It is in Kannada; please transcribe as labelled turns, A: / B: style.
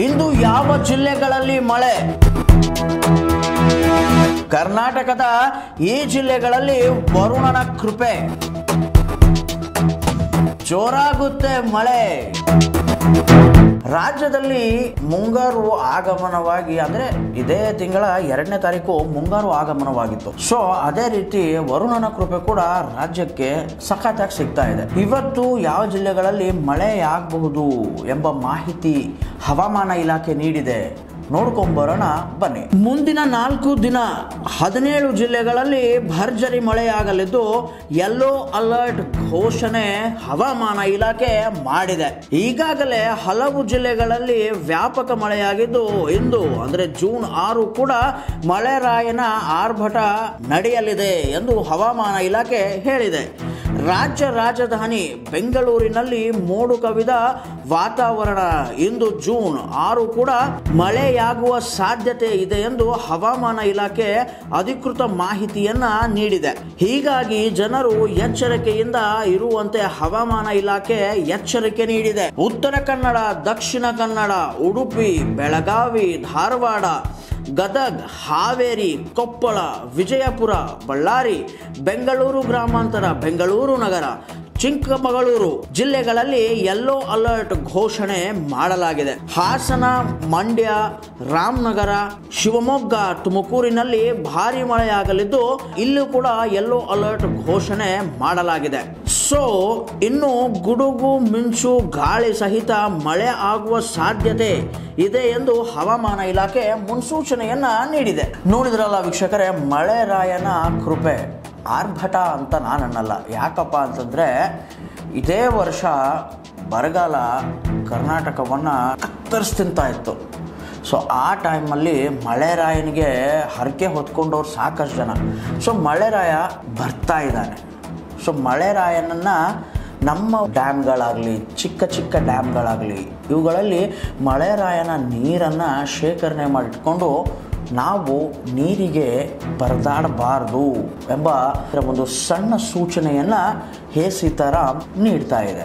A: ಇಂದು ಯಾವ ಜಿಲ್ಲೆಗಳಲ್ಲಿ ಮಳೆ? ಕರ್ನಾಟಕದ ಈ ಜಿಲ್ಲೆಗಳಲ್ಲಿ ವರುಣನ ಕೃಪೆ, ಜೋರಾಗುತ್ತೆ ಮಳೆ. ರಾಜ್ಯದಲ್ಲಿ ಮುಂಗಾರು ಆಗಮನವಾಗಿ ಅಂದ್ರೆ ಇದೇ ತಿಂಗಳ 2ನೇ ತಾರೀಕು ಮುಂಗಾರು ಆಗಮನವಾಗಿತ್ತು. ಸೊ ಅದೇ ರೀತಿ ವರುಣನ ಕೃಪೆ ಕೂಡ ರಾಜ್ಯಕ್ಕೆ ಸಖತ್ತಾಗಿ ಸಿಗ್ತಾ ಇದೆ. ಇವತ್ತು ಯಾವ ಜಿಲ್ಲೆಗಳಲ್ಲಿ ಮಳೆ ಆಗಬಹುದು ಎಂಬ ಮಾಹಿತಿ ಹವಾಮಾನ ಇಲಾಖೆ ನೀಡಿದೆ, ನೋಡ್ಕೊಂಬರೋಣ ಬನ್ನಿ. ಮುಂದಿನ 4 ದಿನ 17 ಜಿಲ್ಲೆಗಳಲ್ಲಿ ಭರ್ಜರಿ ಮಳೆಯಾಗಲಿದ್ದು ಯೆಲ್ಲೋ ಅಲರ್ಟ್ ಘೋಷಣೆ ಹವಾಮಾನ ಇಲಾಖೆ ಮಾಡಿದೆ. ಈಗಾಗಲೇ ಹಲವು ಜಿಲ್ಲೆಗಳಲ್ಲಿ ವ್ಯಾಪಕ ಮಳೆಯಾಗಿದ್ದು ಇಂದು ಅಂದ್ರೆ ಜೂನ್ 6 ಕೂಡ ಮಳೆರಾಯನ ಆರ್ಭಟ ನಡೆಯಲಿದೆ ಎಂದು ಹವಾಮಾನ ಇಲಾಖೆ ಹೇಳಿದೆ. ರಾಜ್ಯ ರಾಜಧಾನಿ ಬೆಂಗಳೂರಿನಲ್ಲಿ ಮೋಡು ಕವಿದ ವಾತಾವರಣ. ಇಂದು ಜೂನ್ 6 ಕೂಡ ಮಳೆಯಾಗುವ ಸಾಧ್ಯತೆ ಇದೆ ಎಂದು ಹವಾಮಾನ ಇಲಾಖೆ ಅಧಿಕೃತ ಮಾಹಿತಿಯನ್ನ ನೀಡಿದೆ. ಹೀಗಾಗಿ ಜನರು ಎಚ್ಚರಿಕೆಯಿಂದ ಇರುವಂತೆ ಹವಾಮಾನ ಇಲಾಖೆ ಎಚ್ಚರಿಕೆ ನೀಡಿದೆ. ಉತ್ತರ ಕನ್ನಡ, ದಕ್ಷಿಣ ಕನ್ನಡ, ಉಡುಪಿ, ಬೆಳಗಾವಿ, ಧಾರವಾಡ, ಗದಗ್, ಹಾವೇರಿ, ಕೊಪ್ಪಳ, ವಿಜಯಪುರ, ಬಳ್ಳಾರಿ, ಬೆಂಗಳೂರು ಗ್ರಾಮಾಂತರ, ಬೆಂಗಳೂರು ನಗರ, ಚಿಕ್ಕಮಗಳೂರು ಜಿಲ್ಲೆಗಳಲ್ಲಿ ಯೆಲ್ಲೋ ಅಲರ್ಟ್ ಘೋಷಣೆ ಮಾಡಲಾಗಿದೆ. ಹಾಸನ, ಮಂಡ್ಯ, ರಾಮನಗರ, ಶಿವಮೊಗ್ಗ, ತುಮಕೂರಿನಲ್ಲಿ ಭಾರಿ ಮಳೆಯಾಗಲಿದ್ದು ಇಲ್ಲೂ ಕೂಡ ಯೆಲ್ಲೋ ಅಲರ್ಟ್ ಘೋಷಣೆ ಮಾಡಲಾಗಿದೆ. ಸೊ ಇನ್ನು ಗುಡುಗು ಮಿಂಚು ಗಾಳಿ ಸಹಿತ ಮಳೆ ಆಗುವ ಸಾಧ್ಯತೆ ಇದೆ ಎಂದು ಹವಾಮಾನ ಇಲಾಖೆ ಮುನ್ಸೂಚನೆಯನ್ನ ನೀಡಿದೆ. ನೋಡಿದ್ರಲ್ಲ ವೀಕ್ಷಕರೇ, ಮಳೆರಾಯನ ಕೃಪೆ ಆರ್ಭಟ ಅಂತ ನಾನು ಅನ್ನಲ್ಲ. ಯಾಕಪ್ಪ ಅಂತಂದರೆ ಇದೇ ವರ್ಷ ಬರಗಾಲ ಕರ್ನಾಟಕವನ್ನು ಕತ್ತರಿಸ್ತಿಂತ ಇತ್ತು. ಸೊ ಆ ಟೈಮಲ್ಲಿ ಮಳೆರಾಯನಿಗೆ ಹರಕೆ ಹೊತ್ಕೊಂಡವ್ರು ಸಾಕಷ್ಟು ಜನ. ಸೊ ಮಳೆರಾಯ ಬರ್ತಾ ಇದ್ದಾನೆ. ಸೊ ಮಳೆರಾಯನನ್ನು ನಮ್ಮ ಡ್ಯಾಮ್ಗಳಾಗಲಿ, ಚಿಕ್ಕ ಚಿಕ್ಕ ಡ್ಯಾಮ್ಗಳಾಗಲಿ, ಇವುಗಳಲ್ಲಿ ಮಳೆರಾಯನ ನೀರನ್ನು ಶೇಖರಣೆ ಮಾಡಿಟ್ಕೊಂಡು ನಾವು ನೀರಿಗೆ ಪರದಾಡಬಾರ್ದು ಎಂಬ ಒಂದು ಸಣ್ಣ ಸೂಚನೆಯನ್ನು ಹೇ ಸೀತಾರಾಮ್ ನೀಡ್ತಾ ಇದೆ.